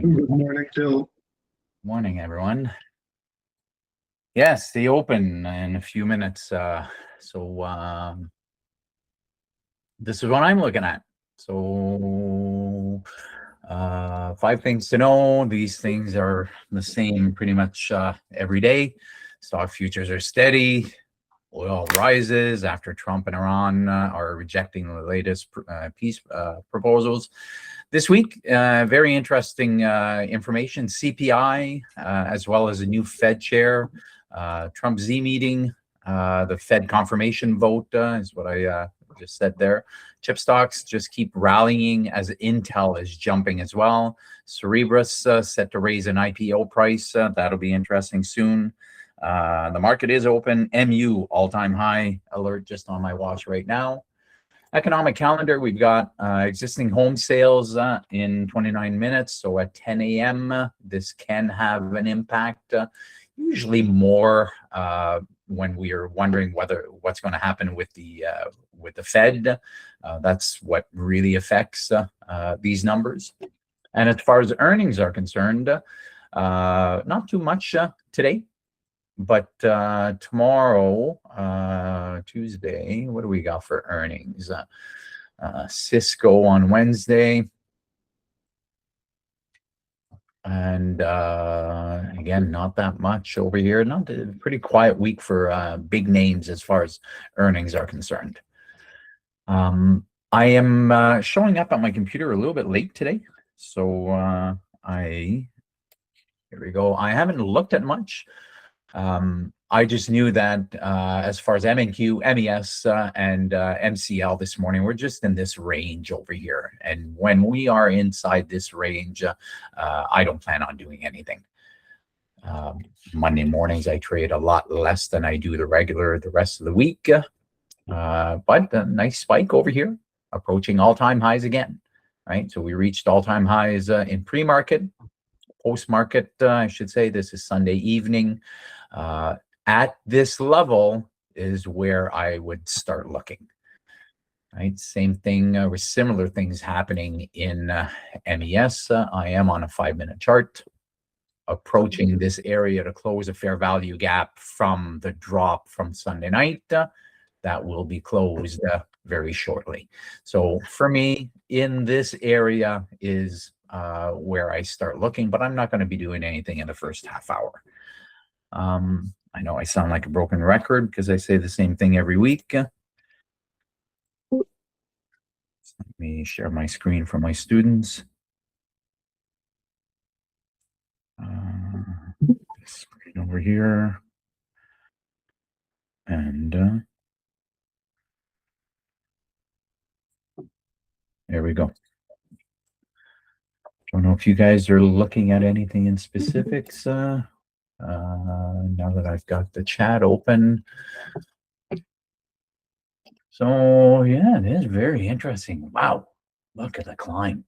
morning. Good morning, Gilles. Morning, everyone. Yes, the open in a few minutes. This is what I'm looking at. So 5 things to know. These things are the same pretty much every day. Stock futures are steady. Oil rises after Trump and Iran are rejecting the latest peace proposals. This week, very interesting information, CPI, as well as a new Fed chair, Trump Z meeting, the Fed confirmation vote is what I just said there. Chip stocks just keep rallying as Intel is jumping as well. Cerebras set to raise an IPO price. That'll be interesting soon. The market is open. MU all-time high alert just on my watch right now. Economic calendar, we've got existing home sales in 29 minutes. So at 10 a.m., this can have an impact, usually more when we are wondering what's going to happen with the Fed. That's what really affects these numbers. And as far as earnings are concerned, not too much today. But tomorrow, Tuesday, what do we got for earnings? Cisco on Wednesday. And again, not that much over here. Not a pretty quiet week for big names as far as earnings are concerned. I am showing up on my computer a little bit late today. So here we go. I haven't looked at much. I just knew that as far as MNQ, MES, and MCL this morning, we're just in this range over here. And when we are inside this range, I don't plan on doing anything. Monday mornings, I trade a lot less than I do the rest of the week. But a nice spike over here, approaching all-time highs again, right? So we reached all-time highs in pre-market. Post-market, I should say, this is Sunday evening. At this level is where I would start looking. Right, same thing with similar things happening in MES. I am on a 5-minute chart, approaching this area to close a fair value gap from the drop from Sunday night. That will be closed very shortly. So for me, in this area is where I start looking, but I'm not going to be doing anything in the first half hour. I know I sound like a broken record because I say the same thing every week. Let me share my screen for my students. Screen over here. And there we go. Don't know if you guys are looking at anything in specifics. Now that I've got the chat open. So yeah, it is very interesting. Wow, look at the climb.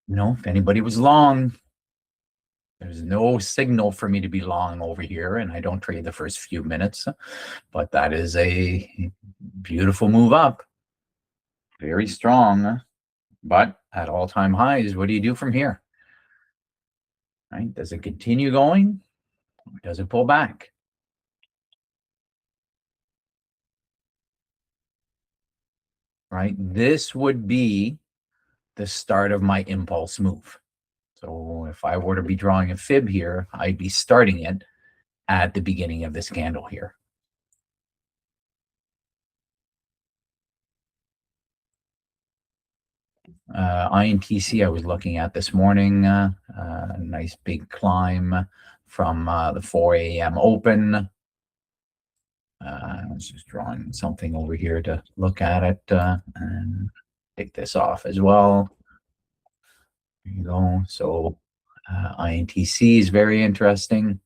You know, if anybody was long, there's no signal for me to be long over here, and I don't trade the first few minutes, but that is a beautiful move up. Very strong, but at all-time highs, what do you do from here? Right? Does it continue going, or does it pull back? Right? This would be the start of my impulse move. So if I were to be drawing a fib here, I'd be starting it at the beginning of this candle here. INTC I was looking at this morning, nice big climb from the 4 a.m. open. I was just drawing something over here to look at it and take this off as well. There you go. So INTC is very interesting.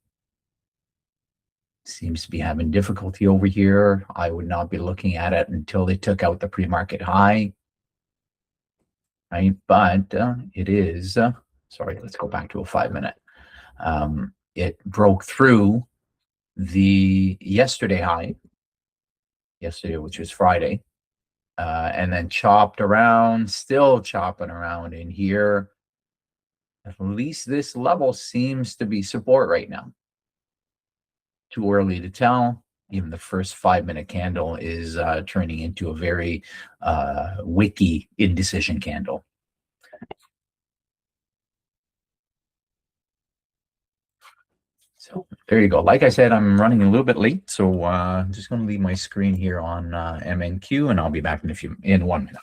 Seems to be having difficulty over here. I would not be looking at it until they took out the pre-market high. Right, but it is, sorry, let's go back to a 5-minute. It broke through the yesterday high, which was Friday, and then chopped around, still chopping around in here, At least this level seems to be support right now. Too early to tell. Even the first 5-minute candle is turning into a very wicky indecision candle. So there you go. Like I said, I'm running a little bit late, so I'm just going to leave my screen here on MNQ, and I'll be back in 1 minute.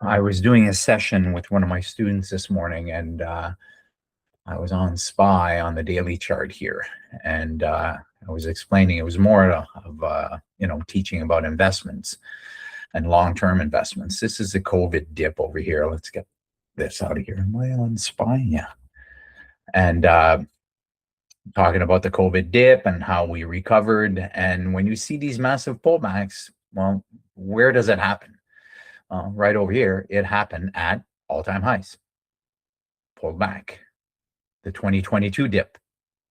I was doing a session with one of my students this morning, and I was on SPY on the daily chart here, and I was explaining it was more of teaching about investments and long-term investments. This is the COVID dip over here. Let's get this out of here. Am I on SPY? Yeah. And talking about the COVID dip and how we recovered. And when you see these massive pullbacks, well, where does it happen? Right over here, it happened at all-time highs. Pulled back. The 2022 dip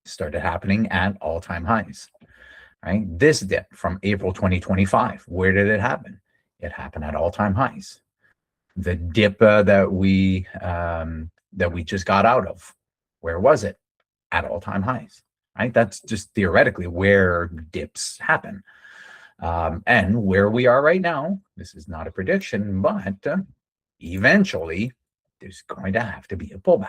started happening at all-time highs. Right? This dip from April 2025, where did it happen? It happened at all-time highs. The dip that we just got out of, where was it? At all-time highs. Right? That's just theoretically where dips happen. And where we are right now, this is not a prediction, but eventually there's going to have to be a pullback.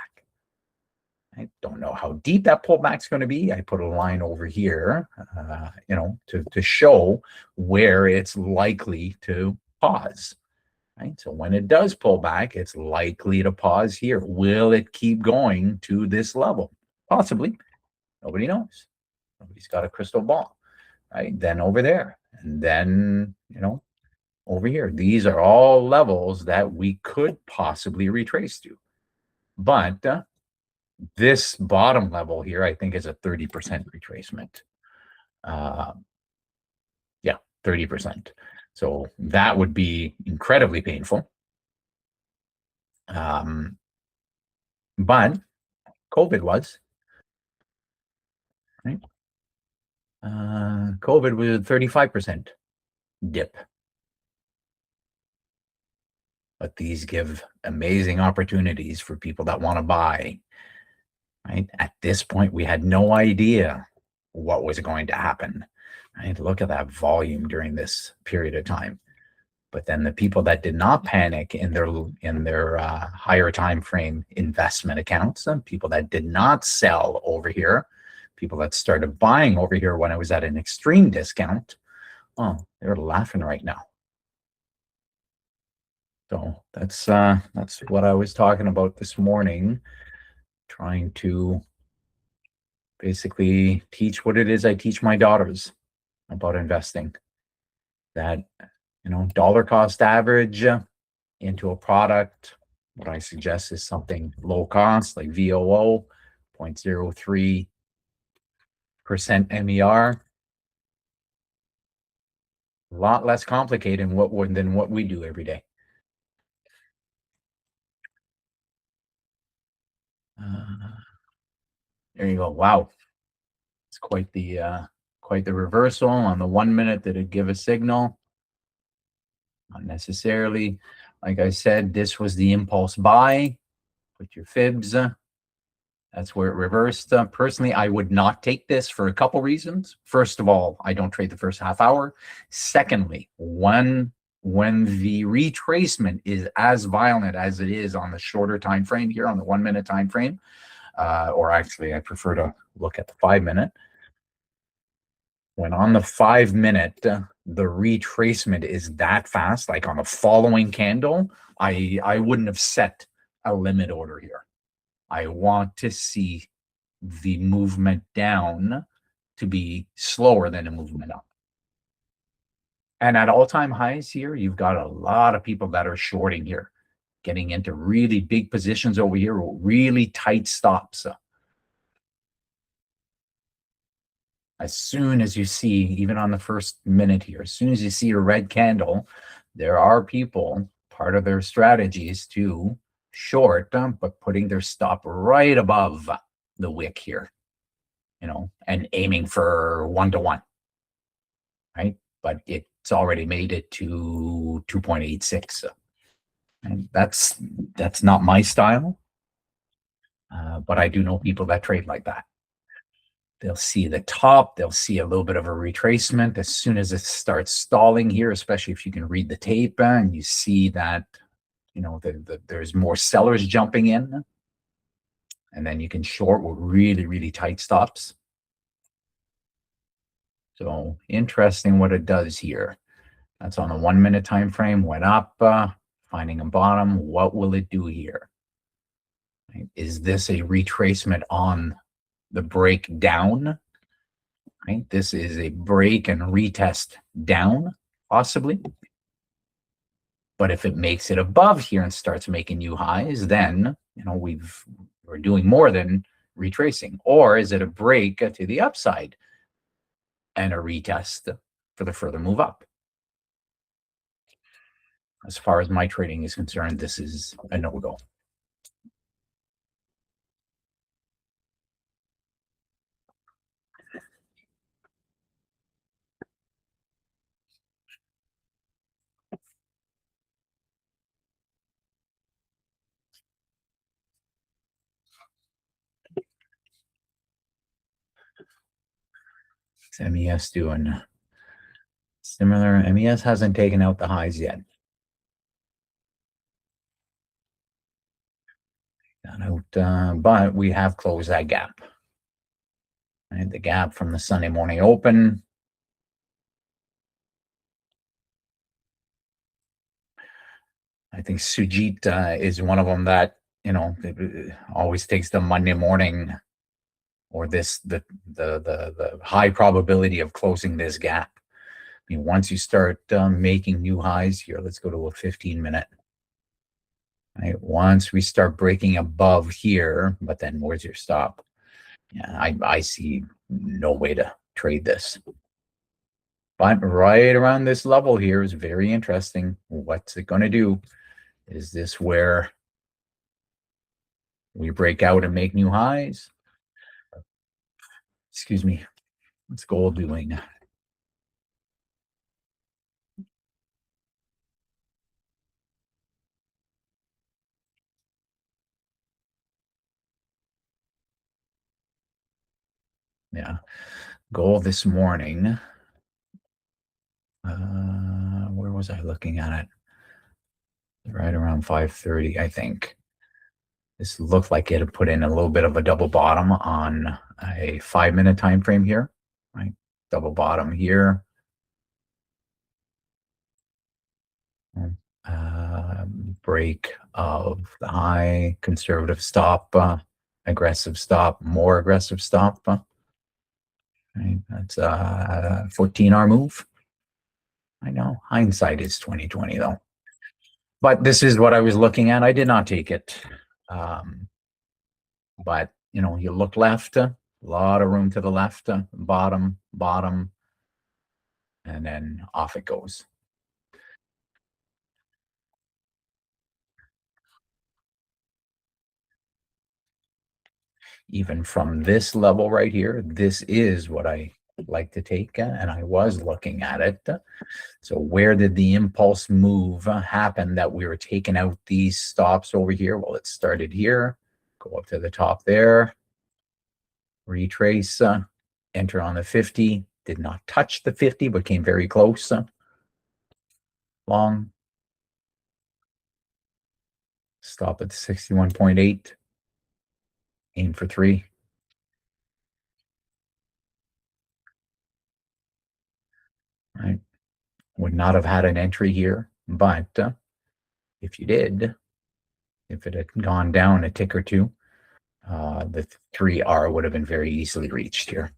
I don't know how deep that pullback is going to be. I put a line over here, to show where it's likely to pause. Right. So when it does pull back, it's likely to pause here. Will it keep going to this level? Possibly. Nobody knows. Nobody's got a crystal ball. Right. Then over there, and then over here. These are all levels that we could possibly retrace to, but this bottom level here, I think, is a 30% retracement. Yeah, 30%. So that would be incredibly painful. But COVID was, right? COVID was a 35% dip. But these give amazing opportunities for people that want to buy. Right? At this point, we had no idea what was going to happen. Right? Look at that volume during this period of time. But then the people that did not panic in their higher time frame investment accounts, and people that did not sell over here, people that started buying over here when it was at an extreme discount, they're laughing right now. So that's what I was talking about this morning, trying to basically teach what it is I teach my daughters about investing. That, dollar cost average into a product. What I suggest is something low cost, like VOO, 0.03% MER. A lot less complicated than what we do every day. There you go. Wow, it's quite the reversal. On the 1 minute, did it give a signal? Not necessarily. Like I said, this was the impulse buy. Put your fibs. That's where it reversed. Personally, I would not take this for a couple reasons. First of all, I don't trade the first half hour. Secondly, when the retracement is as violent as it is on the shorter time frame here, on the 1 minute time frame, or actually I prefer to look at the 5 minute. When on the 5 minute, the retracement is that fast, like on the following candle, I wouldn't have set a limit order here. I want to see the movement down to be slower than a movement up. And at all-time highs here, you've got a lot of people that are shorting here. getting into really big positions over here, really tight stops. As soon as you see, even on the first minute here, as soon as you see a red candle, there are people, part of their strategy is to short, but putting their stop right above the wick here, and aiming for 1-to-1, right? But it's already made it to 2.86. And that's not my style, but I do know people that trade like that. They'll see the top, they'll see a little bit of a retracement as soon as it starts stalling here, especially if you can read the tape and you see that, there's more sellers jumping in, and then you can short with really, really tight stops. So interesting what it does here. That's on the 1 minute time frame, went up, finding a bottom. What will it do here? Right? Is this a retracement on the break down? Right? This is a break and retest down, possibly. But if it makes it above here and starts making new highs, then we're doing more than retracing. Or is it a break to the upside and a retest for the further move up? As far as my trading is concerned, this is a no-go. What's MES doing? Similar. MES hasn't taken out the highs yet. Got out, but we have closed that gap. And the gap from the Sunday morning open. I think Sujit is one of them that always takes the Monday morning or the high probability of closing this gap. I mean, once you start making new highs here, let's go to a 15-minute. Right, once we start breaking above here, but then where's your stop? Yeah, I see no way to trade this. But right around this level here is very interesting. What's it going to do? Is this where we break out and make new highs? Excuse me. What's gold doing? Yeah. Gold this morning. Where was I looking at it? Right around 5:30, I think. This looked like it had put in a little bit of a double bottom on a 5-minute time frame here, right? Double bottom here. Break of the high, conservative stop, aggressive stop, more aggressive stop. Right? That's a 14-hour move. I know hindsight is 2020 though. But this is what I was looking at. I did not take it. But you look left, a lot of room to the left, bottom, and then off it goes. Even from this level right here, this is what I like to take, and I was looking at it. So where did the impulse move happen that we were taking out these stops over here? Well, it started here, go up to the top there, retrace, enter on the 50, did not touch the 50, but came very close. Long, stop at 61.8, aim for 3. Right, would not have had an entry here, but if you did, if it had gone down a tick or two, the 3R would have been very easily reached here.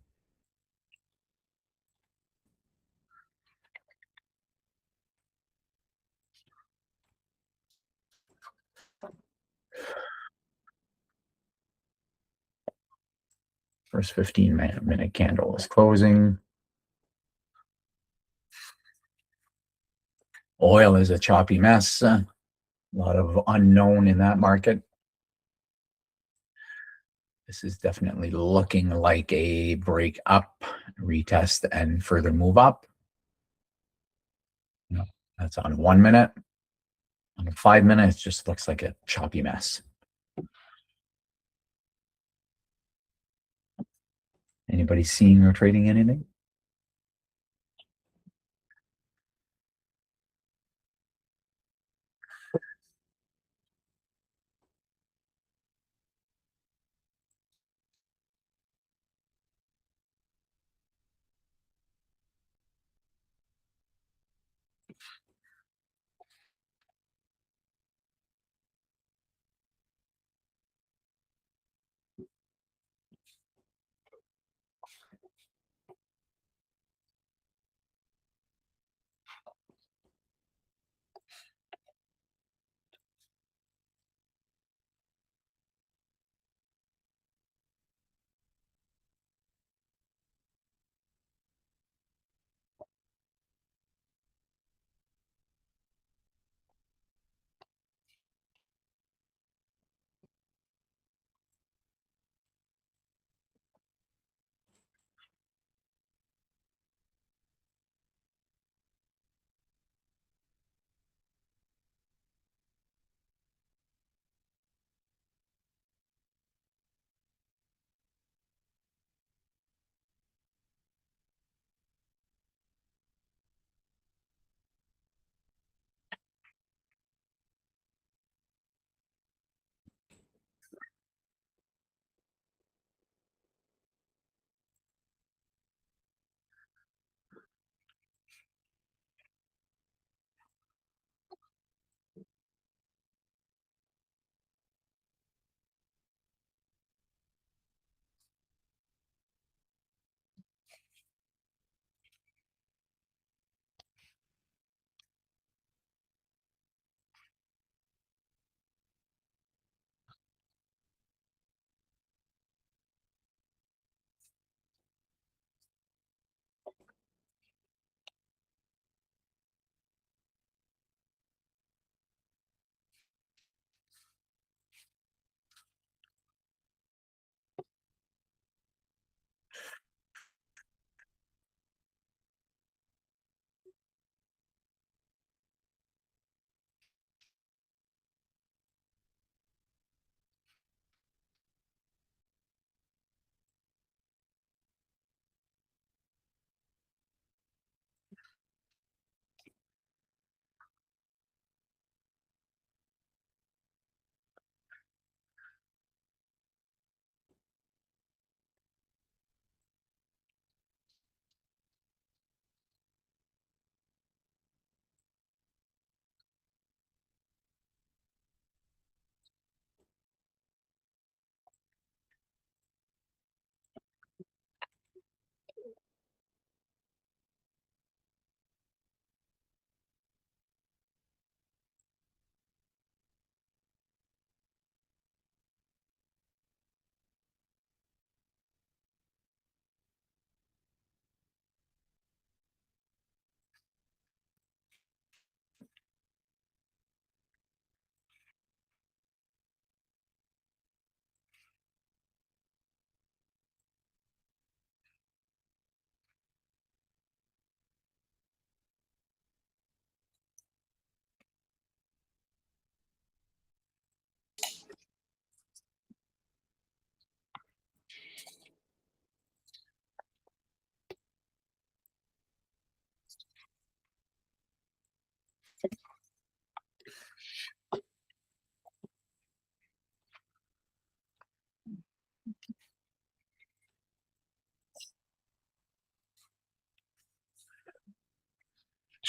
First 15-minute candle is closing. Oil is a choppy mess. A lot of unknown in that market. This is definitely looking like a break up, retest, and further move up. No, that's on 1 minute. On 5 minutes, just looks like a choppy mess. Anybody seeing or trading anything?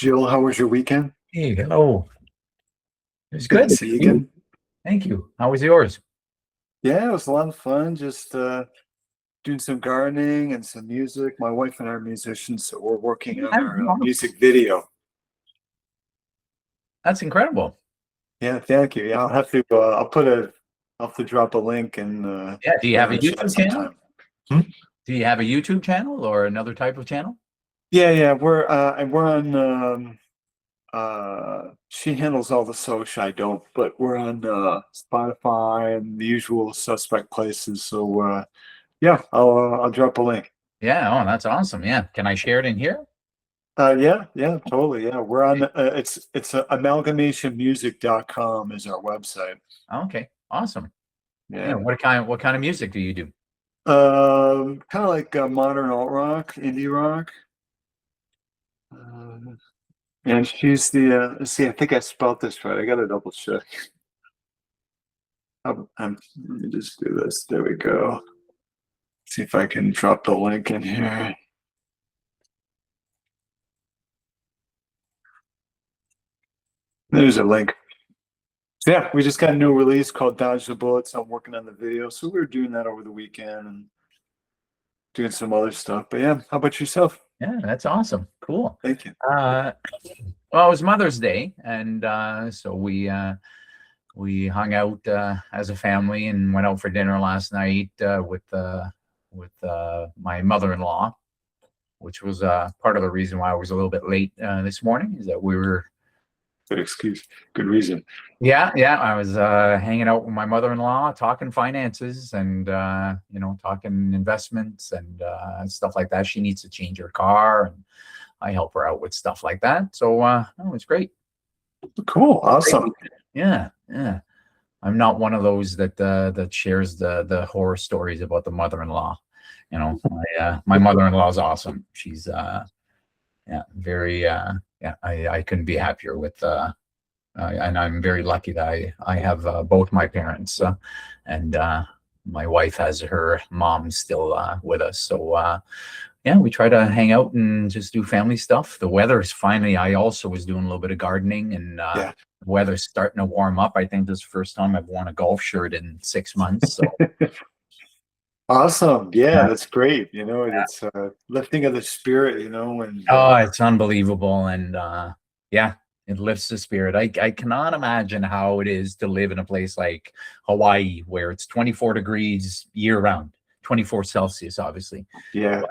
Gilles, how was your weekend? Hey, hello. It's Good good. to see you again. Thank you. How was yours? Yeah, it was a lot of fun. Just doing some gardening and some music. My wife and I are musicians, so we're working on our music video. That's incredible. Yeah, thank you. Yeah, I'll have to drop a link and Yeah. Do you have a chat YouTube channel? sometime. Hmm? Do you have a YouTube channel or another type of channel? Yeah, we're on she handles all the social, I don't, but we're on Spotify and the usual suspect places. So yeah, I'll drop a link. Yeah, oh, that's awesome. Yeah. Can I share it in here? Yeah, totally. Yeah, we're on it's amalgamationmusic.com is our website. Okay, awesome. Yeah, Yeah. what kind of music do you do? Kind of like modern alt rock, indie rock. And she's the let's see, I think I spelled this right. I gotta double check. Let me just do this. There we go. See if I can drop the link in here. There's a link. So yeah, we just got a new release called Dodge the Bullets. I'm working on the video. So we were doing that over the weekend and doing some other stuff. But yeah, how about yourself? Yeah, that's awesome. Cool. Thank you. Well, it was Mother's Day, and so we hung out as a family and went out for dinner last night with my mother-in-law, which was part of the reason why I was a little bit late this morning. Is that we were Good excuse. Good reason. yeah, I was hanging out with my mother-in-law, talking finances and talking investments and stuff like that. She needs to change her car, and I help her out with stuff like that. So it was great. Cool. Awesome. Yeah, yeah. I'm not one of those that shares the horror stories about the mother-in-law. My mother-in-law is awesome. She's yeah, very yeah. I couldn't be happier with and I'm very lucky that I have both my parents and my wife has her mom still with us. So yeah, we try to hang out and just do family stuff. The weather is finally. I also was doing a little bit of gardening, and Yeah. the weather's starting to warm up. I think this is the first time I've worn a golf shirt in 6 months. So Awesome. Yeah, yeah. that's great. You know, it's lifting of the spirit, you know, and Oh, it's unbelievable, and yeah, it lifts the spirit. I cannot imagine how it is to live in a place like Hawaii, where it's 24 degrees year round, 24 Celsius, obviously. yeah.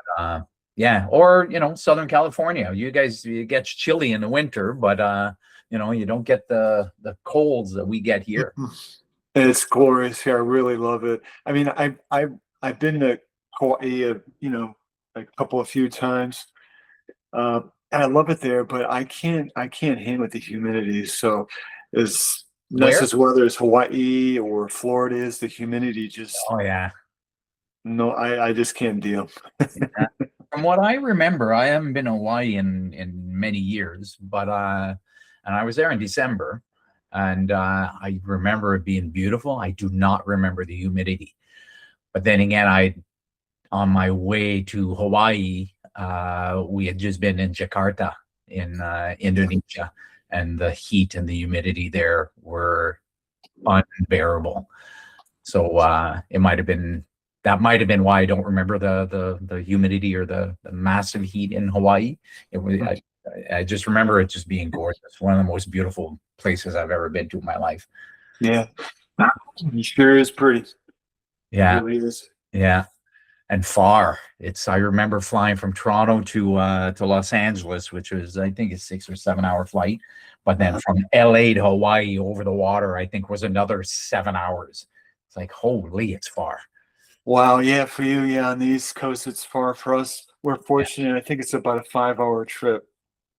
Yeah, or Southern California. You guys, it gets chilly in the winter, but you don't get the colds that we get here. It's glorious here. I really love it. I mean, I've been to Hawaii, a few times, and I love it there. But I can't hang with the humidity. So, as nice Where? as weather as Hawaii or Florida is, the humidity just Oh yeah. no. I just can't deal. Yeah. From what I remember, I haven't been to Hawaii in many years, but and I was there in December, and I remember it being beautiful. I do not remember the humidity. But then again, on my way to Hawaii, we had just been in Jakarta in Indonesia, and the heat and the humidity there were unbearable. So that might have been why I don't remember the humidity or the massive heat in Hawaii. It was I just remember it just being gorgeous. One of the most beautiful places I've ever been to in my life. Yeah, it sure is pretty. It Yeah, really is. yeah. And far. I remember flying from Toronto to Los Angeles, which was I think a 6 or 7 hour flight. But then from LA to Hawaii over the water, I think was another 7 hours. It's like, holy, it's far. Wow, yeah, for you, yeah, on the East Coast, it's far. For us, we're fortunate. I think it's about a 5 hour trip.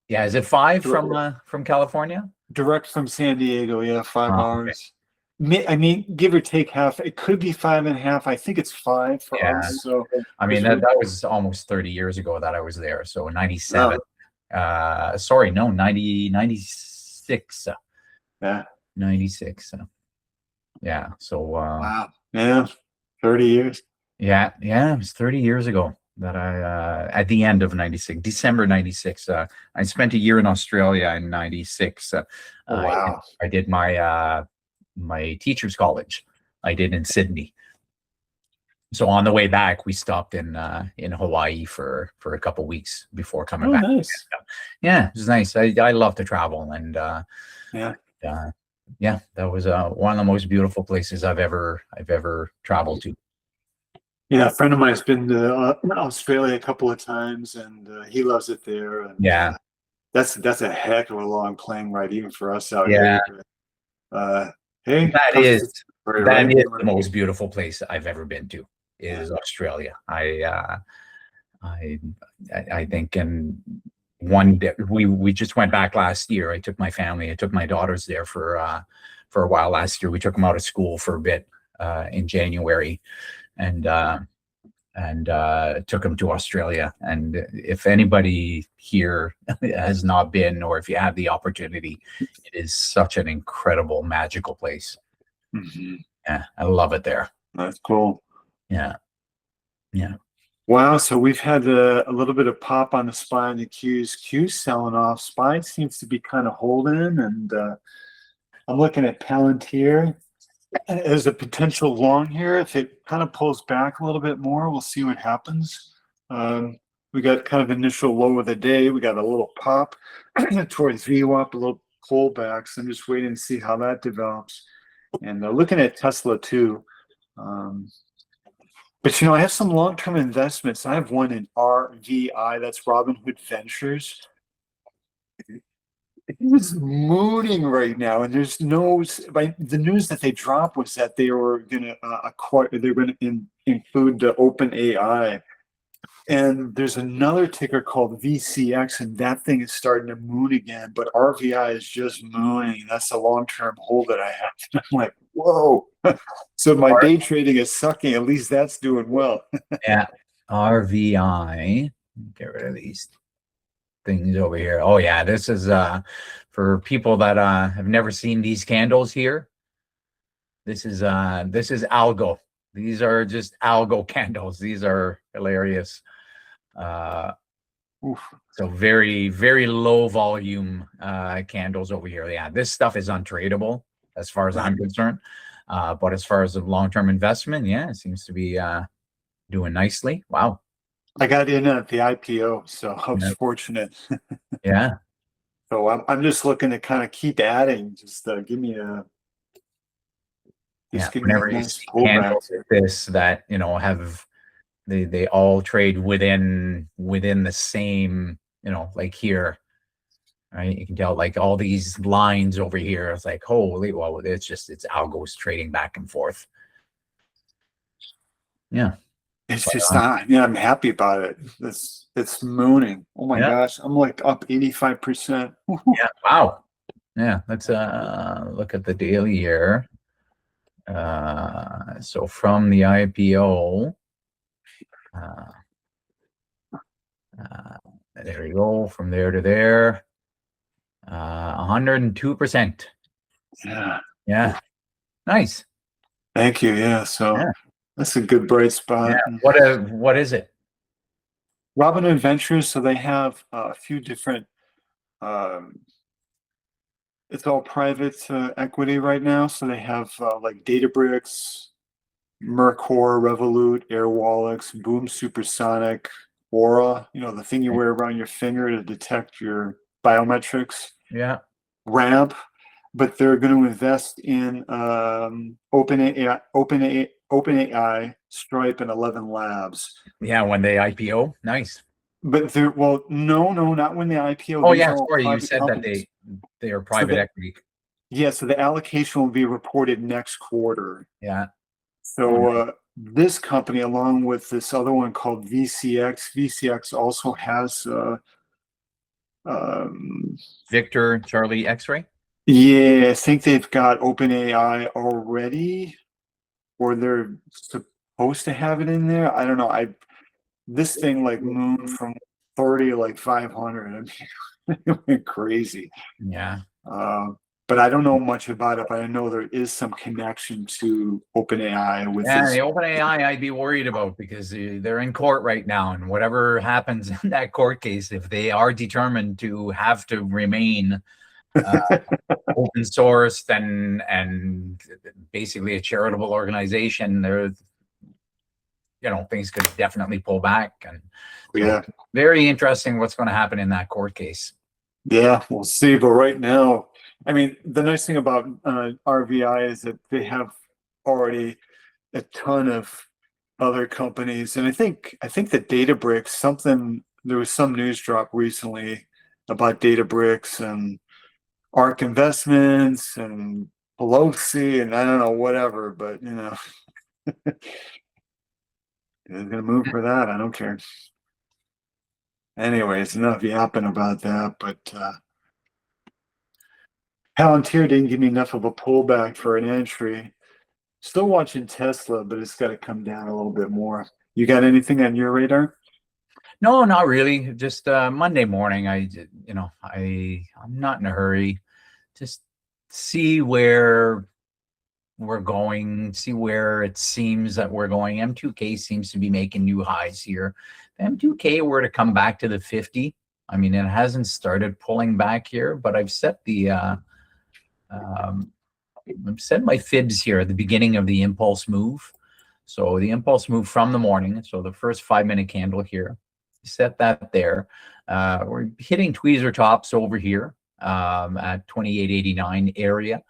Yeah, is it five from California? Direct from San Diego, yeah, five Oh, okay. hours. I mean, give or take half. It could be 5.5. I think it's 5 for Yeah. us. So, I mean, because that was almost 30 years ago that I was there. So 97. oh, Sorry, no, 96. yeah, 96. Yeah. So wow, yeah, 30 years. yeah, it was 30 years ago that I at the end of 96, December 96. I spent a year in Australia in 96. Wow. I did my teacher's college. I did in Sydney. So on the way back, we stopped in Hawaii for a couple weeks before coming Oh, back. nice. Yeah, it was nice. I love to travel, and Yeah. yeah, that was one of the most beautiful places I've ever traveled to. Yeah, a friend of mine's been to Australia a couple of times, and he loves it there. And Yeah, that's a heck of a long plane ride, even for us out yeah, here. But, hey, that comes is to story, that right? is the most beautiful place I've ever been to is Australia. I I think in one day we just went back last year. I took my family, I took my daughters there for a while last year. We took them out of school for a bit in January and took them to Australia. And if anybody here has not been, or if you have the opportunity, it is such an incredible, magical place. Mhm. Yeah, I love it there. That's cool. Yeah, yeah. Wow, so we've had a little bit of pop on the spine. The Q's selling off. Spine seems to be kind of holding, and I'm looking at Palantir as a potential long here. If it kind of pulls back a little bit more, we'll see what happens. We got kind of initial low of the day. We got a little pop towards VWAP, a little pullback. So I'm just waiting to see how that develops. And looking at Tesla too. Um, but I have some long-term investments. I have one in RVI, that's Robinhood Ventures. It's mooning right now, and there's no. The news that they dropped was that they were going to acquire. They're going to include the Open AI, and there's another ticker called VCX, and that thing is starting to moon again. But RVI is just mooning. That's a long-term hold that I have. I'm like, whoa. So my day trading is sucking. At least that's doing well. Yeah, RVI. Get rid of these things over here. Oh yeah, this is for people that have never seen these candles here. This is algo. These are just algo candles. These are hilarious. Uh Oof. so very, very low volume candles over here. Yeah, this stuff is untradeable as far as I'm concerned. But as far as a long-term investment, yeah, it seems to be doing nicely. Wow. I got in at the IPO, so I was Yeah. fortunate. Yeah. So I'm just looking to kind of keep adding. Just Yeah. give me a Whenever you nice see pullback candles here. like this that, have they all trade within the same, like here, right? You can tell like all these lines over here. It's like, holy, well, it's algos trading back and forth. Yeah. It's But, just not. Yeah, I'm happy about it. It's mooning. Oh my yeah. gosh, I'm like up 85%. Yeah. Wow. Yeah. Let's look at the daily here. So from the IPO, uh, uh, there we go. From there to there, 102%. Yeah. Yeah. Nice. Thank you. Yeah. So Yeah. that's a good bright Yeah. spot. What is it? Robinhood Ventures. So they have a few different. Um, it's all private equity right now. So they have like Databricks, Mercor, Revolut, Airwallex, Boom Supersonic, Aura, the thing you wear around your finger to detect your biometrics, Yeah. Ramp, but they're going to invest in OpenAI, Stripe, and 11 Labs. Yeah. When they IPO. Nice. But well, no, not when they IPO. Oh These yeah. are all Sorry. You private said that companies. they are So private equity. so the allocation will be reported next quarter. Yeah. Oh, So nice. this company, along with this other one called VCX also has um, Victor Charlie X-ray. yeah, I think they've got OpenAI already, or they're supposed to have it in there. I don't know. This thing like moved from 30 to like 500. I mean, it went crazy. Yeah. Uh, but I don't know much about it, but I know there is some connection to OpenAI with Yeah, this. the OpenAI I'd be worried about because they're in court right now, and whatever happens in that court case, if they are determined to have to remain open source and basically a charitable organization, things could definitely pull back, and so Yeah. very interesting what's going to happen in that court case. Yeah, we'll see. But right now, I mean, the nice thing about RVI is that they have already a ton of other companies. And I think that Databricks, there was some news drop recently about Databricks and ARK Investments and Pelosi and I don't know, whatever, but they're gonna move for that. I don't care. Anyways, enough yapping about that, but Palantir didn't give me enough of a pullback for an entry. Still watching Tesla, but it's got to come down a little bit more. You got anything on your radar? No, not really. Just Monday morning, I'm not in a hurry. Just see where we're going, see where it seems that we're going. M2K seems to be making new highs here. If M2K were to come back to the 50, I mean, it hasn't started pulling back here, but I've set I've set my fibs here at the beginning of the impulse move. So the impulse move from the morning, so the first 5-minute candle here, set that there. We're hitting tweezer tops over here at 28.89 area.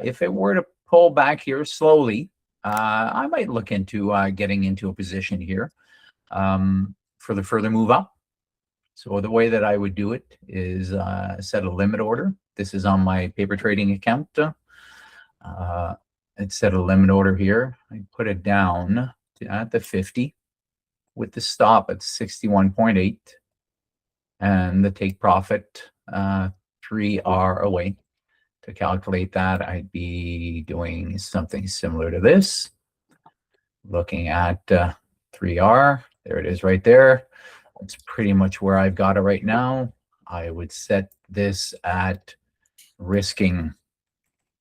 If it were to pull back here slowly, I might look into getting into a position here for the further move up. So the way that I would do it is set a limit order. This is on my paper trading account. I'd set a limit order here. I put it down at the 50 with the stop at 61.8 and the take profit 3R away. To calculate that, I'd be doing something similar to this. Looking at 3R, there it is right there. That's pretty much where I've got it right now. I would set this at risking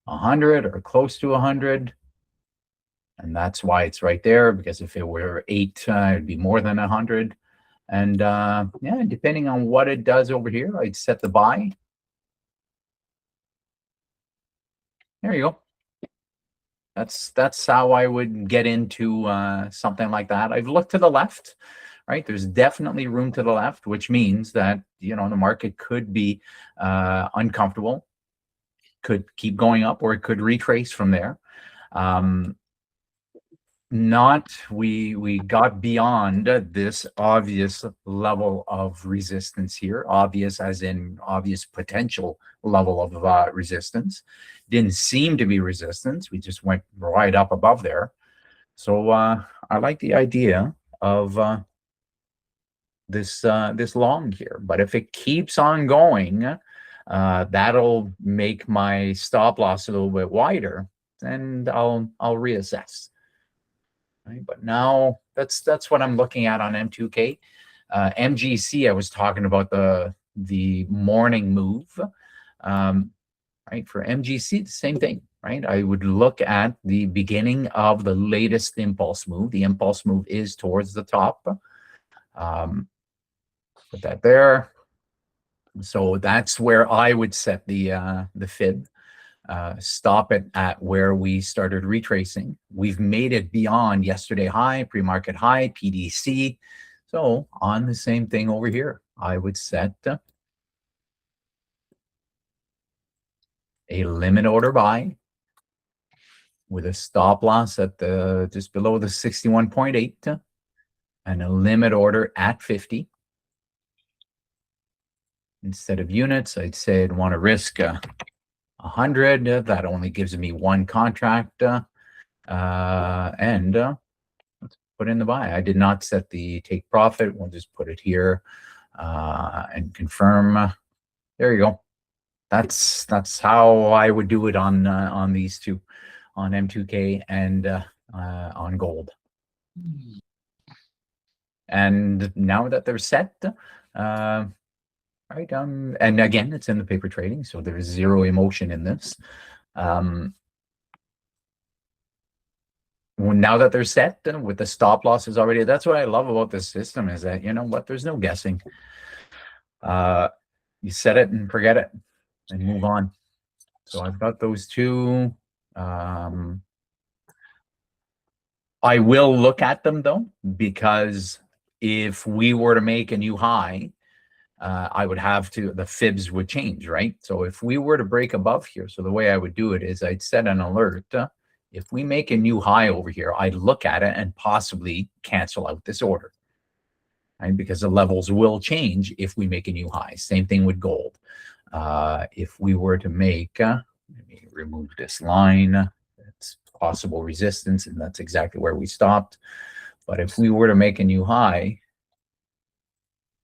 100 or close to 100. And that's why it's right there, because if it were 8, it'd be more than 100. And yeah, depending on what it does over here, I'd set the buy. There you go. That's how I would get into something like that. I've looked to the left, right? There's definitely room to the left, which means that, the market could be uncomfortable, could keep going up, or it could retrace from there. We got beyond this obvious level of resistance here, obvious as in obvious potential level of resistance. Didn't seem to be resistance. We just went right up above there. So I like the idea of this long here. But if it keeps on going, that'll make my stop loss a little bit wider, and I'll reassess. Right? But now that's what I'm looking at on M2K. MGC, I was talking about the morning move. Right, for MGC, the same thing, right? I would look at the beginning of the latest impulse move. The impulse move is towards the top. Put that there. So that's where I would set the fib. Stop it at where we started retracing. We've made it beyond yesterday high, pre-market high, PDC. So on the same thing over here, I would set a limit order buy with a stop loss at just below the 61.8 and a limit order at 50. Instead of units, I'd say I'd want to risk 100. That only gives me one contract, and let's put in the buy. I did not set the take profit. We'll just put it here and confirm. There you go. That's how I would do it on these two, on M2K and on gold. And now that they're set, right, and again, it's in the paper trading, so there's zero emotion in this. Now that they're set with the stop losses already, that's what I love about this system, is that, there's no guessing. You set it and forget it and move on. So I've got those two. I will look at them though, because if we were to make a new high, I would have to, the fibs would change, right? So if we were to break above here, so the way I would do it is I'd set an alert If we make a new high over here, I'd look at it and possibly cancel out this order, right? Because the levels will change if we make a new high. Same thing with gold. If we were to make, let me remove this line, it's possible resistance, and that's exactly where we stopped. But if we were to make a new high,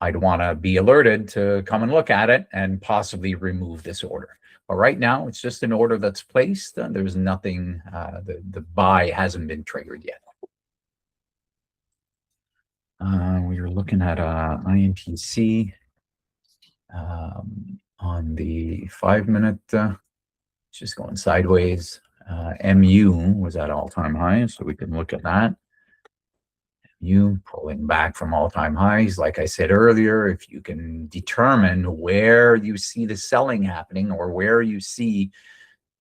I'd want to be alerted to come and look at it and possibly remove this order. But right now, it's just an order that's placed. There's nothing, the buy hasn't been triggered yet. We were looking at INTC on the 5-minute, just going sideways. MU was at all-time highs, so we can look at that. You pulling back from all-time highs. Like I said earlier, if you can determine where you see the selling happening or where you see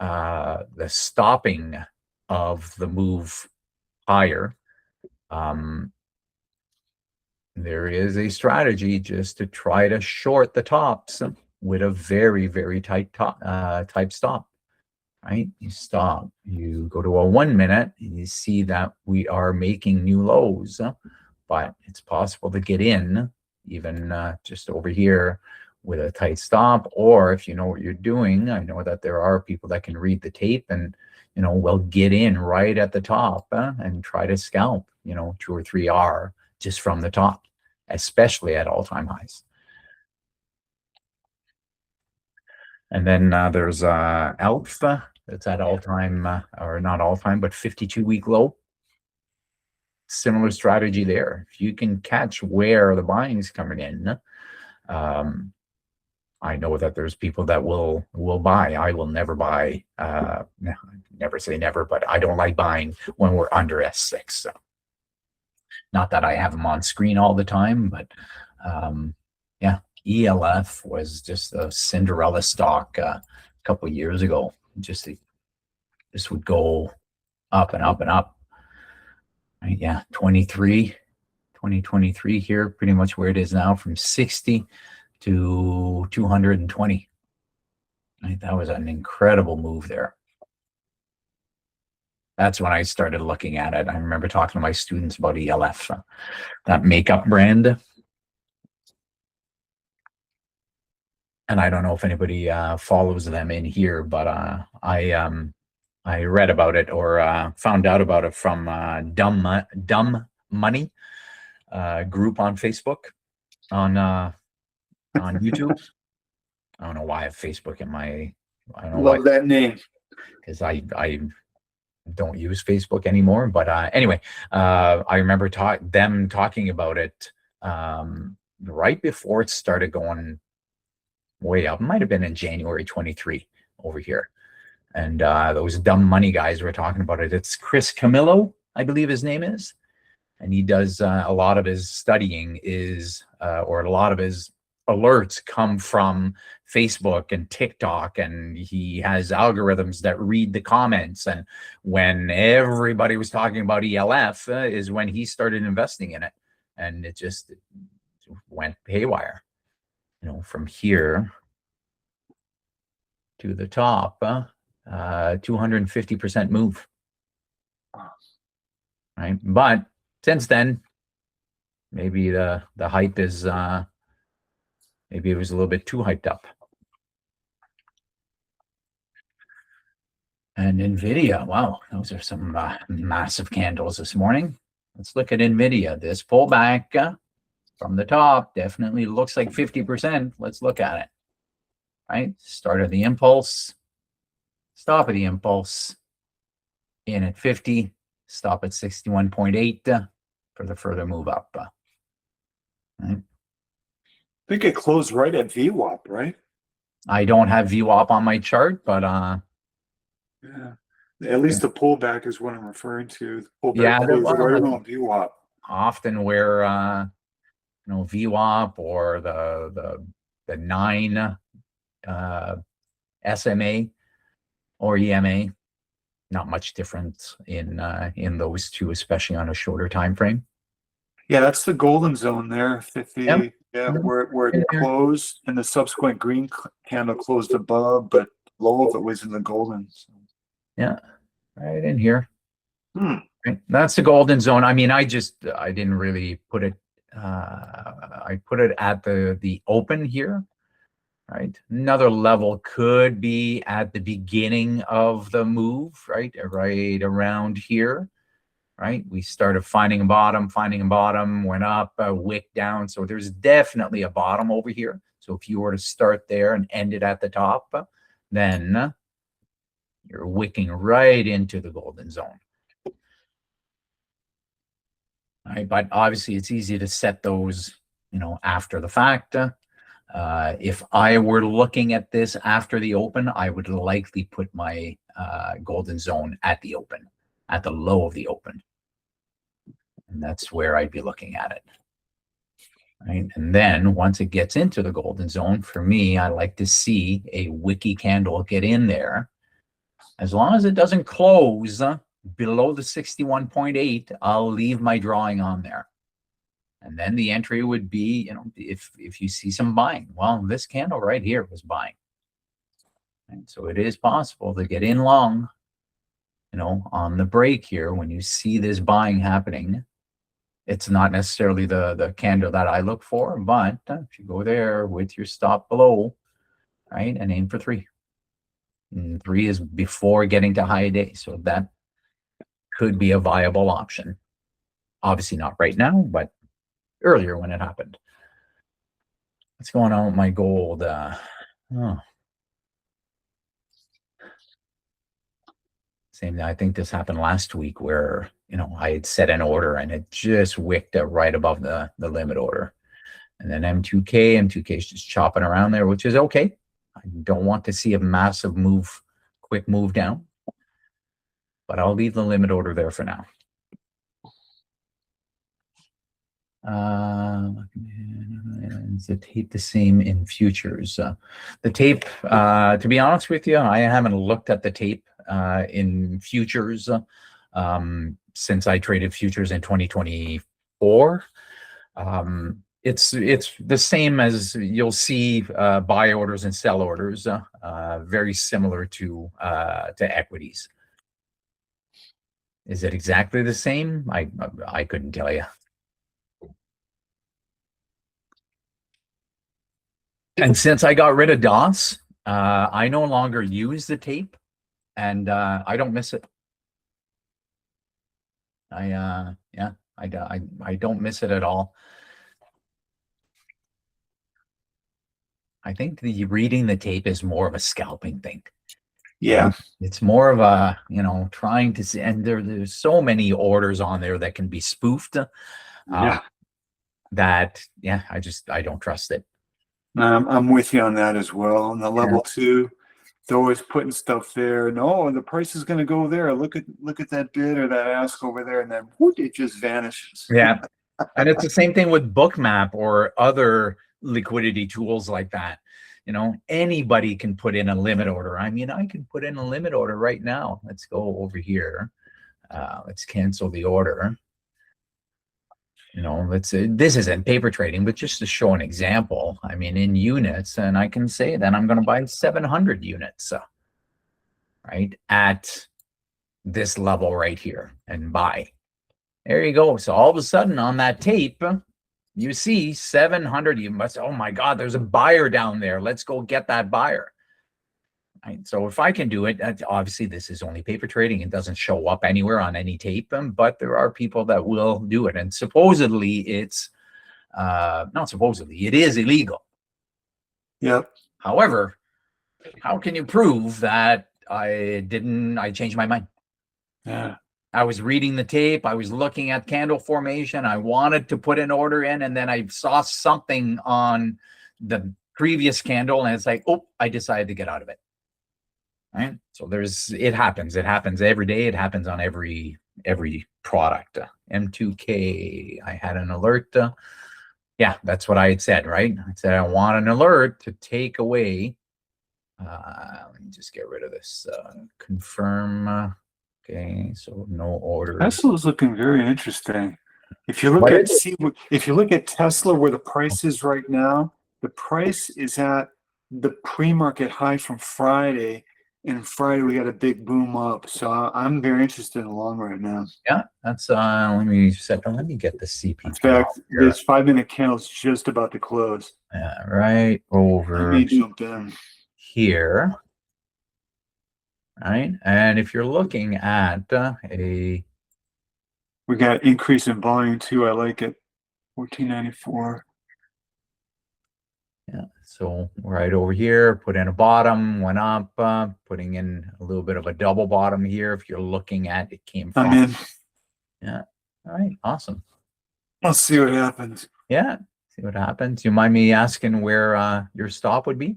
the stopping of the move higher, there is a strategy just to try to short the tops with a very, very tight top, type stop. Right? You stop, you go to a 1 minute, and you see that we are making new lows, but it's possible to get in even just over here with a tight stop. Or if you know what you're doing, I know that there are people that can read the tape and, you know, will get in right at the top and try to scalp, you know, 2 or 3 R just from the top, especially at all-time highs. And then there's Alpha, that's at all-time, or not all-time, but 52-week low. Similar strategy there. If you can catch where the buying is coming in, I know that there's people that will buy. I will never buy, never say never, but I don't like buying when we're under S6. So. Not that I have them on screen all the time, but yeah. ELF was just a Cinderella stock a couple of years ago. This would go up and up and up. Right? Yeah, 2023 here, pretty much where it is now, from 60 to 220. Right? That was an incredible move there. That's when I started looking at it. I remember talking to my students about ELF, that makeup brand. And I don't know if anybody follows them in here, but I read about it or found out about it from Dumb Money group on Facebook, on YouTube. I don't know why I have Facebook in my. I don't know. Love that name. Because I don't use Facebook anymore. But anyway, I remember them talking about it right before it started going way up. It might have been in January 23 over here. And those Dumb Money guys were talking about it. It's Chris Camillo, I believe his name is. And he does a lot of his studying or a lot of his alerts come from Facebook and TikTok. And he has algorithms that read the comments. And when everybody was talking about ELF is when he started investing in it. And it just went haywire. You know, from here to the top, 250% move. Right. But since then, maybe the hype is, maybe it was a little bit too hyped up. And NVIDIA, wow, those are some massive candles this morning. Let's look at NVIDIA. This pullback from the top definitely looks like 50%. Let's look at it. Right? Start of the impulse, stop of the impulse, in at 50, stop at 61.8 for the further move up. Right? I think it closed right at VWAP, right? I don't have VWAP on my chart, but yeah, at least the pullback is what I'm referring to. The pullback, yeah, closed right around VWAP. Often where you know, VWAP or the 9 SMA or EMA, not much difference in those two, especially on a shorter time frame. Yeah, that's the golden zone there, 50. Yep. Yeah, where it closed and the subsequent green candle closed above, but low of it was in the golden. So. Yeah, right in here. Hmm. Right? That's the golden zone. I mean, I didn't really put it, I put it at the open here, right? Another level could be at the beginning of the move, right? Right around here, right? We started finding a bottom, went up, wick down. So there's definitely a bottom over here. So if you were to start there and end it at the top, then you're wicking right into the golden zone. Right? But obviously it's easy to set those, after the fact. If I were looking at this after the open, I would likely put my golden zone at the open, at the low of the open. And that's where I'd be looking at it. Right? And then once it gets into the golden zone, for me, I like to see a wicky candle get in there. As long as it doesn't close below the 61.8, I'll leave my drawing on there. And then the entry would be, if you see some buying, well, this candle right here was buying. And so it is possible to get in long, on the break here. When you see this buying happening, it's not necessarily the candle that I look for, but if you go there with your stop below, right, and aim for 3. And 3 is before getting to high day. So that could be a viable option. Obviously not right now, but earlier when it happened. What's going on with my gold? Same. I think this happened last week where, I had set an order and it just wicked right above the limit order. And then M2K is just chopping around there, which is okay. I don't want to see a massive move, quick move down. But I'll leave the limit order there for now. Is the tape the same in futures? The tape, to be honest with you, I haven't looked at the tape in futures since I traded futures in 2024. It's the same as you'll see buy orders and sell orders, very similar to equities. Is it exactly the same? I couldn't tell you. And since I got rid of DOS, I no longer use the tape, and I don't miss it. I don't miss it at all. I think the reading the tape is more of a scalping thing. Yeah. It's more of a, trying to see, and there's so many orders on there that can be spoofed. I don't trust it. I'm with you on that as well. On the level 2, they're always putting stuff there. No, the price is going to go there. Look at that bid or that ask over there, and then whoop, it just vanishes. Yeah, and it's the same thing with Bookmap or other liquidity tools like that. Anybody can put in a limit order. I mean, I can put in a limit order right now. Let's go over here. Let's cancel the order. Let's say this isn't paper trading, but just to show an example, I mean, in units, and I can say that I'm going to buy 700 units, right, at this level right here and buy. There you go. So all of a sudden on that tape, you see 700. You must, oh my God, there's a buyer down there. Let's go get that buyer. Right? So if I can do it, obviously this is only paper trading. It doesn't show up anywhere on any tape, but there are people that will do it. And supposedly it's, not supposedly, it is illegal. Yep. However, how can you prove that I changed my mind? Yeah. I was reading the tape. I was looking at candle formation. I wanted to put an order in, and then I saw something on the previous candle, and it's like, oh, I decided to get out of it. Right? So it happens. It happens every day. It happens on every product. M2K, I had an alert. Yeah, that's what I had said, right? I said I want an alert to take away. Let me just get rid of this. Confirm. Okay, so no orders. Tesla's looking very interesting. If you look at Tesla, where the price is right now, the price is at the pre-market high from Friday, and Friday we got a big boom up. So I'm very interested in the long right now. Yeah, that's let me get the In CPT off fact, here. this 5 minute candle's just about to close. Right I over may jump in. here. Right. And if you're looking at a We got increase in volume too. I like it. 1494. yeah, so right over here, put in a bottom, went up, putting in a little bit of a double bottom here. If you're looking at it came I'm from, in. yeah. All right, awesome. Let's see what happens. Yeah, see what happens. You mind me asking where your stop would be?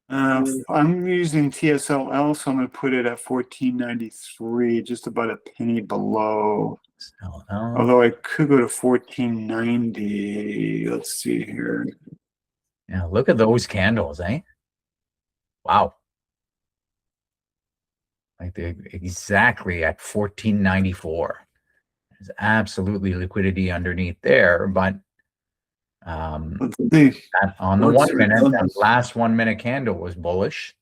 I'm using TSLL, so I'm going to put it at 1493, just about a penny below. SLL. Although I could go to 1490. Let's see here. Yeah, look at those candles, eh? Wow. Like they're exactly at 1494. There's absolutely liquidity underneath there, but Let's see. that on the What's 1 minute, that redundant? last 1 minute candle was bullish.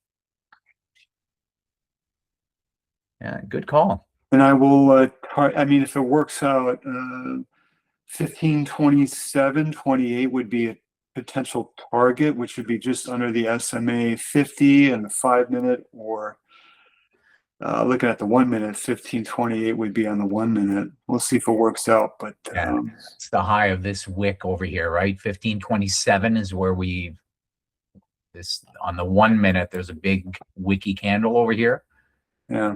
Yeah, good call. And I will, I mean, if it works out, 1527, 28 would be a potential target, which would be just under the SMA 50 and the 5 minute, or looking at the 1 minute, 1528 would be on the 1 minute. We'll see if it works out, but Yeah, it's the high of this wick over here, right? 1527 is where this on the 1 minute, there's a big wicky candle over here. yeah.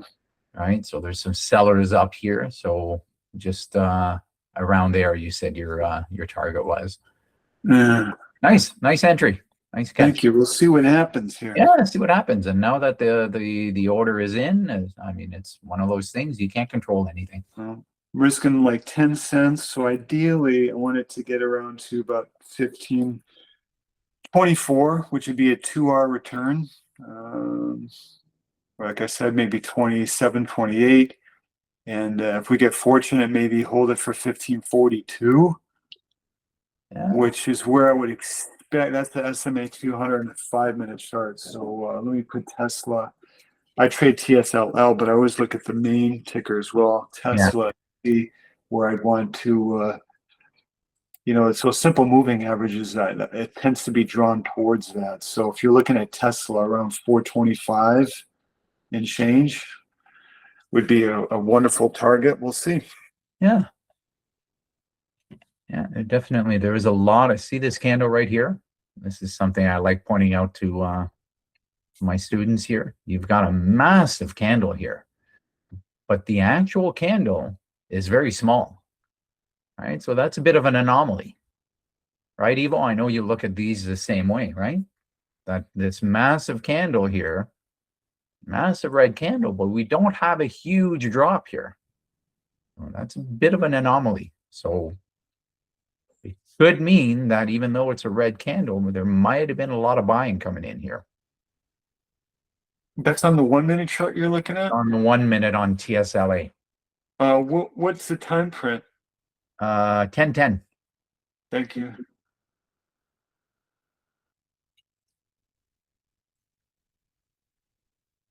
Right. So there's some sellers up here. So just around there, you said your target was. Yeah. Nice entry. Nice catch. Thank you. We'll see what happens here. Yeah, see what happens. And now that the order is in, I mean, it's one of those things you can't control anything. I'm risking like 10 cents. So ideally, I want it to get around to about 1524, which would be a 2 hour return. Like I said, maybe 27, 28. And if we get fortunate, maybe hold it for 1542, Yeah. which is where I would expect. That's the SMA 200 and the 5 minute chart. So let me put Tesla. I trade TSLL, but I always look at the main ticker as well. Tesla, see where I'd want to, so simple moving averages, that it tends to be drawn towards that. So if you're looking at Tesla around 425 and change, would be a wonderful target. We'll see. Yeah. Yeah, definitely. There is a lot of, see this candle right here? This is something I like pointing out to my students here. You've got a massive candle here, but the actual candle is very small, right? So that's a bit of an anomaly, right, Evo? I know you look at these the same way, right? That this massive candle here, massive red candle, but we don't have a huge drop here. Well, that's a bit of an anomaly. So it could mean that even though it's a red candle, there might have been a lot of buying coming in here. That's on the 1 minute chart you're looking at? On the 1 minute on TSLA. What's the time print? 1010. Thank you.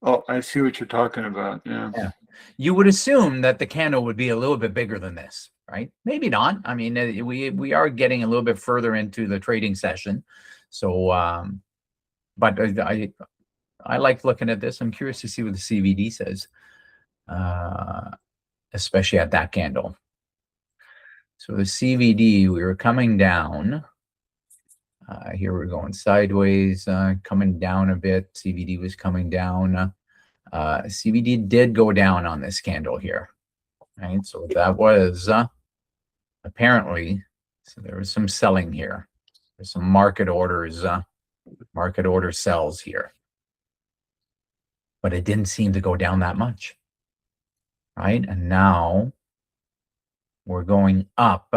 Oh, I see what you're talking about. Yeah. Yeah. You would assume that the candle would be a little bit bigger than this, right? Maybe not. I mean, we are getting a little bit further into the trading session. So, but I like looking at this. I'm curious to see what the CVD says, especially at that candle. So the CVD, we were coming down. Here we're going sideways, coming down a bit. CVD was coming down. CVD did go down on this candle here, right? So that was apparently, so there was some selling here. There's some market orders, market order sells here. But it didn't seem to go down that much, right? And now we're going up,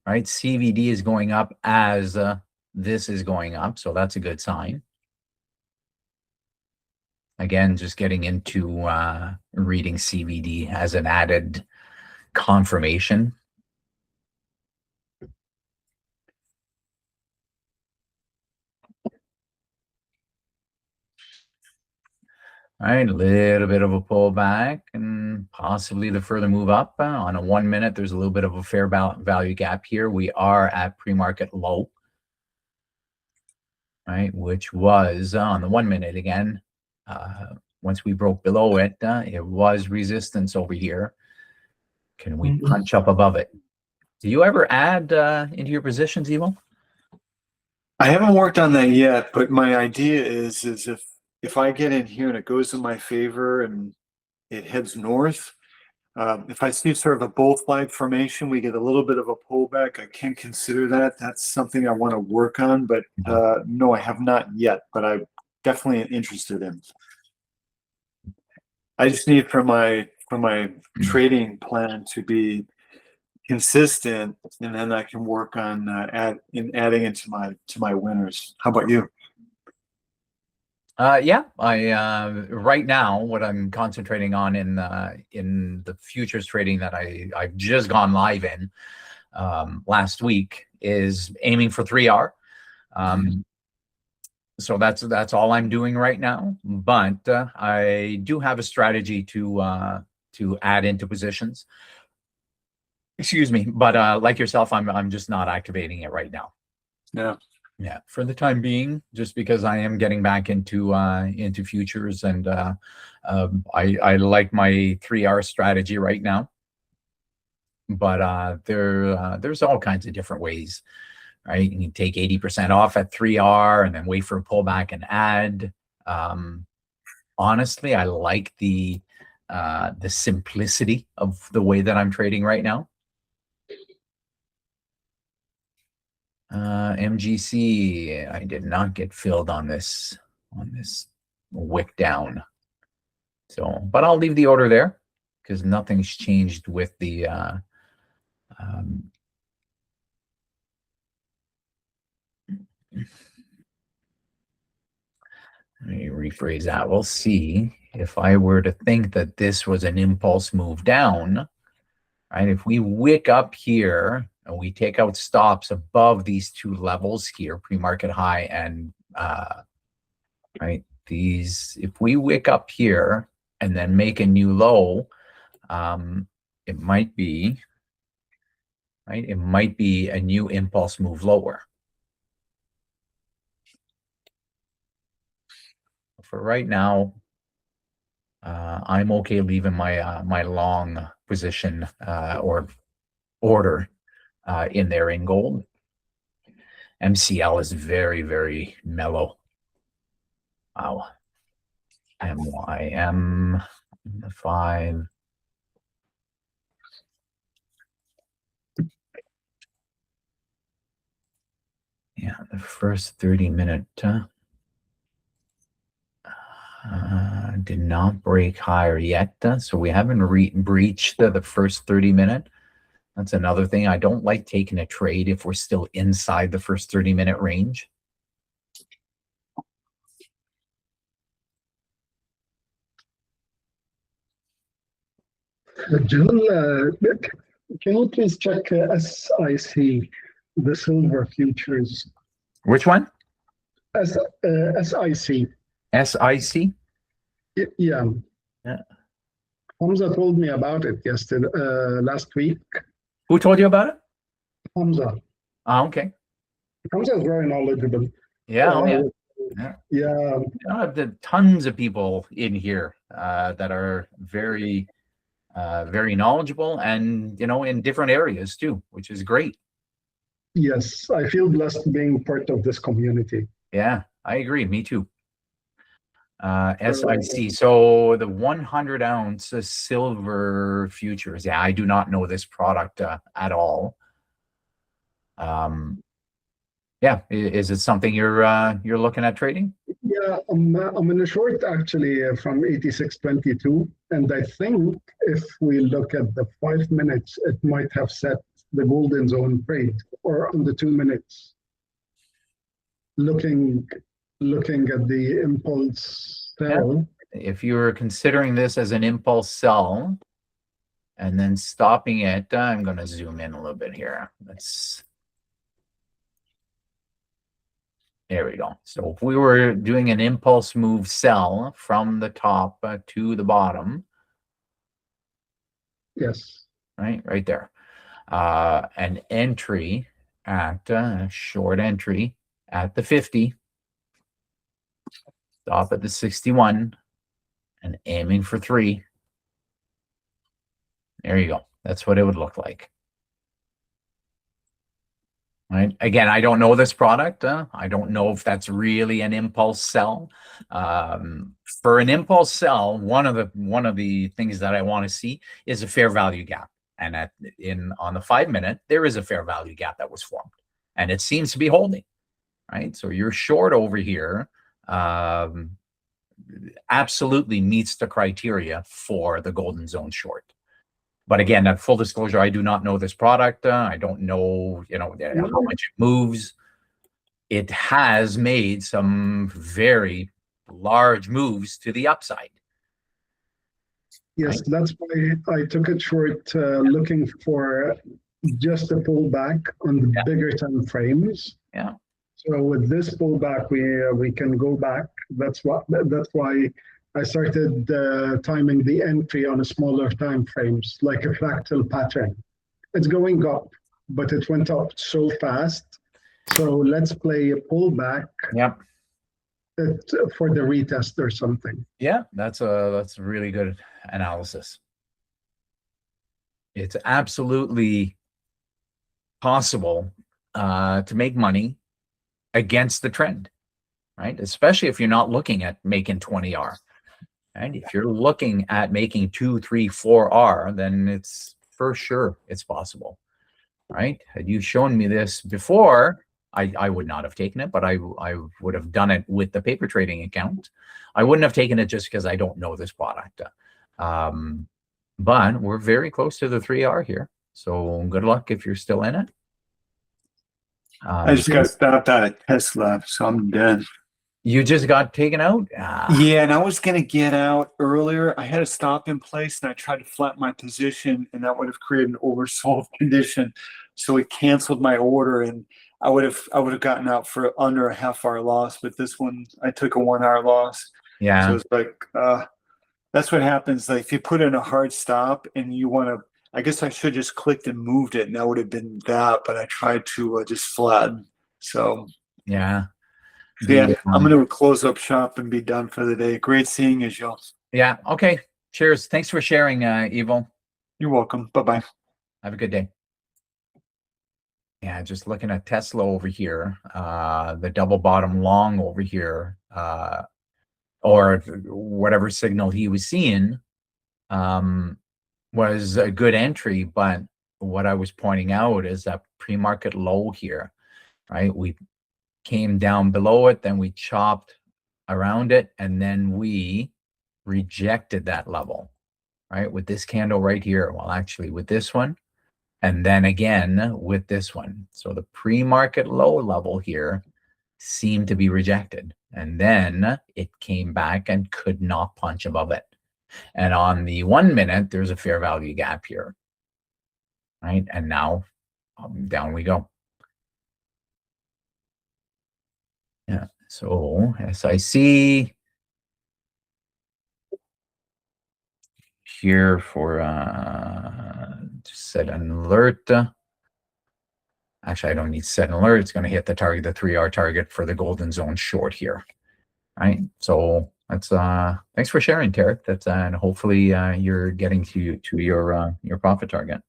right? CVD is going up as this is going up, so that's a good sign. Again, just getting into reading CVD as an added confirmation. All right, a little bit of a pullback and possibly the further move up. On a 1 minute, there's a little bit of a fair value gap here. We are at pre-market low, right, which was on the 1 minute again. Once we broke below it, it was resistance over here. Can we punch up above it? Do you ever add into your positions, Evo? I haven't worked on that yet, but my idea is if I get in here and it goes in my favor and it heads north, if I see sort of a bull flag formation, we get a little bit of a pullback. I can consider that. That's something I want to work on, but no, I have not yet. But I'm definitely interested in. I just need for my trading plan to be consistent, and then I can work on adding into my winners. How about you? Yeah, I right now what I'm concentrating on in the futures trading that I've just gone live in last week is aiming for 3R. So that's all I'm doing right now. But I do have a strategy to add into positions. Excuse me, but like yourself, I'm just not activating it right now. Yeah. Yeah, for the time being, just because I am getting back into futures, and I like my 3R strategy right now. But there's all kinds of different ways, right? You can take 80% off at 3R and then wait for a pullback and add. Honestly, I like the simplicity of the way that I'm trading right now. MGC, I did not get filled on this wick down. So, but I'll leave the order there because nothing's changed with the let me rephrase that. We'll see if I were to think that this was an impulse move down, right? If we wick up here and we take out stops above these two levels here, pre-market high and right, these, if we wick up here and then make a new low, it might be, right? It might be a new impulse move lower. For right now, I'm okay leaving my my long position or order in there in gold. MCL is very, very mellow. Wow. MYM, the 5. Yeah, the first 30-minute did not break higher yet. So we haven't breached the first 30-minute. That's another thing. I don't like taking a trade if we're still inside the first 30-minute range. Gilles, can you please check SIC, the silver futures? Which one? SIC. SIC? Yeah. Yeah. Hamza told me about it yesterday, last week. Who told you about it? Hamza. Oh, okay. Hamza is very knowledgeable. Yeah, oh, yeah. Yeah. You know, there are tons of people in here that are very, very knowledgeable, and you know, in different areas too, which is great. Yes, I feel blessed being part of this community. Yeah, I agree. Me too. SIC. So the 100-ounce silver futures. Yeah, I do not know this product at all. Yeah, is it something you're looking at trading? Yeah, I'm in a short actually from 86.22, and I think if we look at the 5 minutes, it might have set the golden zone trade, or on the 2 minutes. Looking at the impulse sell. Yeah. If you're considering this as an impulse sell and then stopping it, I'm going to zoom in a little bit here. There we go. So if we were doing an impulse move sell from the top to the bottom, Yes. right there, an entry at short entry at the 50, stop at the 61, and aiming for 3. There you go. That's what it would look like. Right. Again, I don't know this product. I don't know if that's really an impulse sell. For an impulse sell, one of the things that I want to see is a fair value gap. And on the 5-minute, there is a fair value gap that was formed, and it seems to be holding. Right. So you're short over here. Absolutely meets the criteria for the golden zone short. But again, at full disclosure, I do not know this product. I don't know, how much it moves. It has made some very large moves to the upside. Yes, Right? that's why I took it short, looking for just a pullback on the bigger time frames. Yeah. So with this pullback, we can go back. That's why I started timing the entry on a smaller time frames, like a fractal pattern. It's going up, but it went up so fast. So let's play a pullback. Yep. For the retest or something. Yeah, that's a really good analysis. It's absolutely possible to make money against the trend, right? Especially if you're not looking at making 20R. And if you're looking at making 2, 3, 4R, then it's for sure it's possible, right? Had you shown me this before, I would not have taken it, but I would have done it with the paper trading account. I wouldn't have taken it just because I don't know this product. But we're very close to the 3R here. So good luck if you're still in it. I just got stopped out of Tesla, so I'm done. You just got taken out? Yeah, and I was going to get out earlier. I had a stop in place, and I tried to flatten my position, and that would have created an oversold condition. So it canceled my order, and I would have gotten out for under a half-hour loss. But this one, I took a 1-hour loss. Yeah. So it's like that's what happens. Like if you put in a hard stop and you want to, I guess I should just clicked and moved it, and that would have been that. But I tried to just flatten. So yeah. Yeah, I'm going to close up shop and be done for the day. Great seeing you, Gilles. Yeah. Okay. Cheers. Thanks for sharing, Evo. You're welcome. Bye-bye. Have a good day. Yeah, just looking at Tesla over here, the double bottom long over here, or whatever signal he was seeing, was a good entry. But what I was pointing out is that pre-market low here, right? We came down below it, then we chopped around it, and then we rejected that level, right? With this candle right here. Well, actually with this one, and then again with this one. So the pre-market low level here seemed to be rejected. And then it came back and could not punch above it. And on the 1 minute, there's a fair value gap here, right? And now down we go. Yeah, so SIC here for set an alert. Actually, I don't need set an alert. It's going to hit the target, the 3R target for the golden zone short here. Right. So that's thanks for sharing, Tarek. That's and hopefully you're getting to your profit target.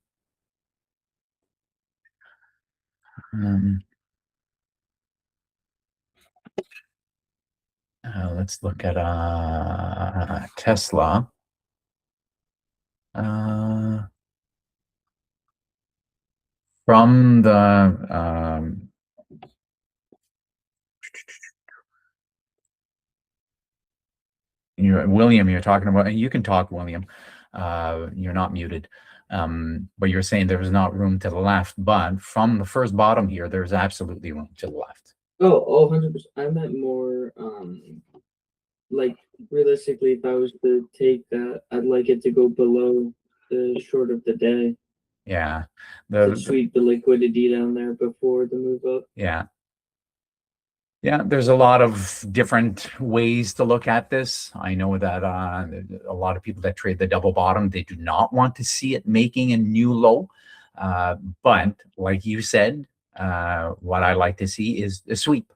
Let's look at Tesla. From the William, you're talking about, and you can talk, William. You're not muted. But you're saying there was not room to the left, but from the first bottom here, there's absolutely room to the left. Oh, 100%. I meant more, like realistically, if I was to take that, I'd like it to go below the short of the day. Yeah. To sweep the liquidity down there before the move up. Yeah. Yeah, there's a lot of different ways to look at this. I know that a lot of people that trade the double bottom, they do not want to see it making a new low. But like you said, what I like to see is a sweep.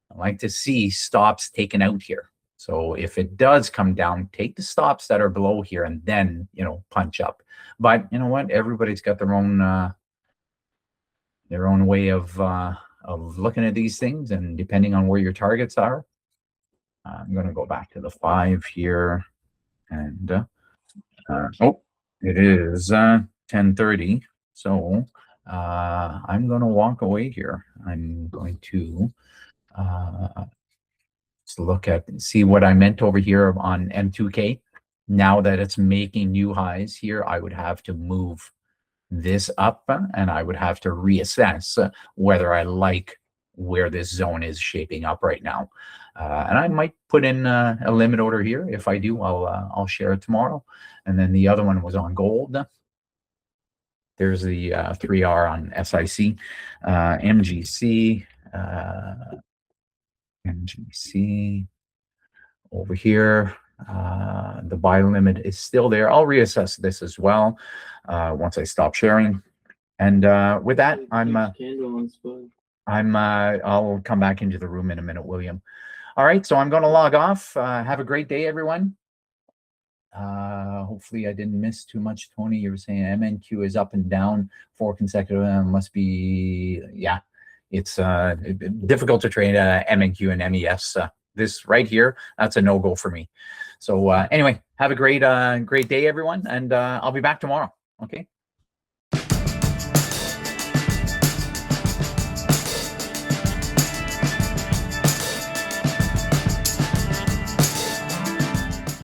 I like to see stops taken out here. So if it does come down, take the stops that are below here and then, punch up. But you know what? Everybody's got their own way of looking at these things, and depending on where your targets are. I'm going to go back to the 5 here, and it is 10:30. So I'm going to walk away here. I'm going to look at see what I meant over here on M2K. Now that it's making new highs here, I would have to move this up, and I would have to reassess whether I like where this zone is shaping up right now. And I might put in a limit order here. If I do, I'll share it tomorrow. And then the other one was on gold. There's the 3R on SIC, MGC, MGC over here. The buy limit is still there. I'll reassess this as well once I stop sharing. And with that, I'll come back into the room in a minute, William. All right, so I'm going to log off. Have a great day, everyone. Hopefully I didn't miss too much. Tony, you were saying MNQ is up and down 4 consecutive. Must be, yeah. It's difficult to trade MNQ and MES. This right here, that's a no-go for me. So anyway, have a great day, everyone, and I'll be back tomorrow. Okay.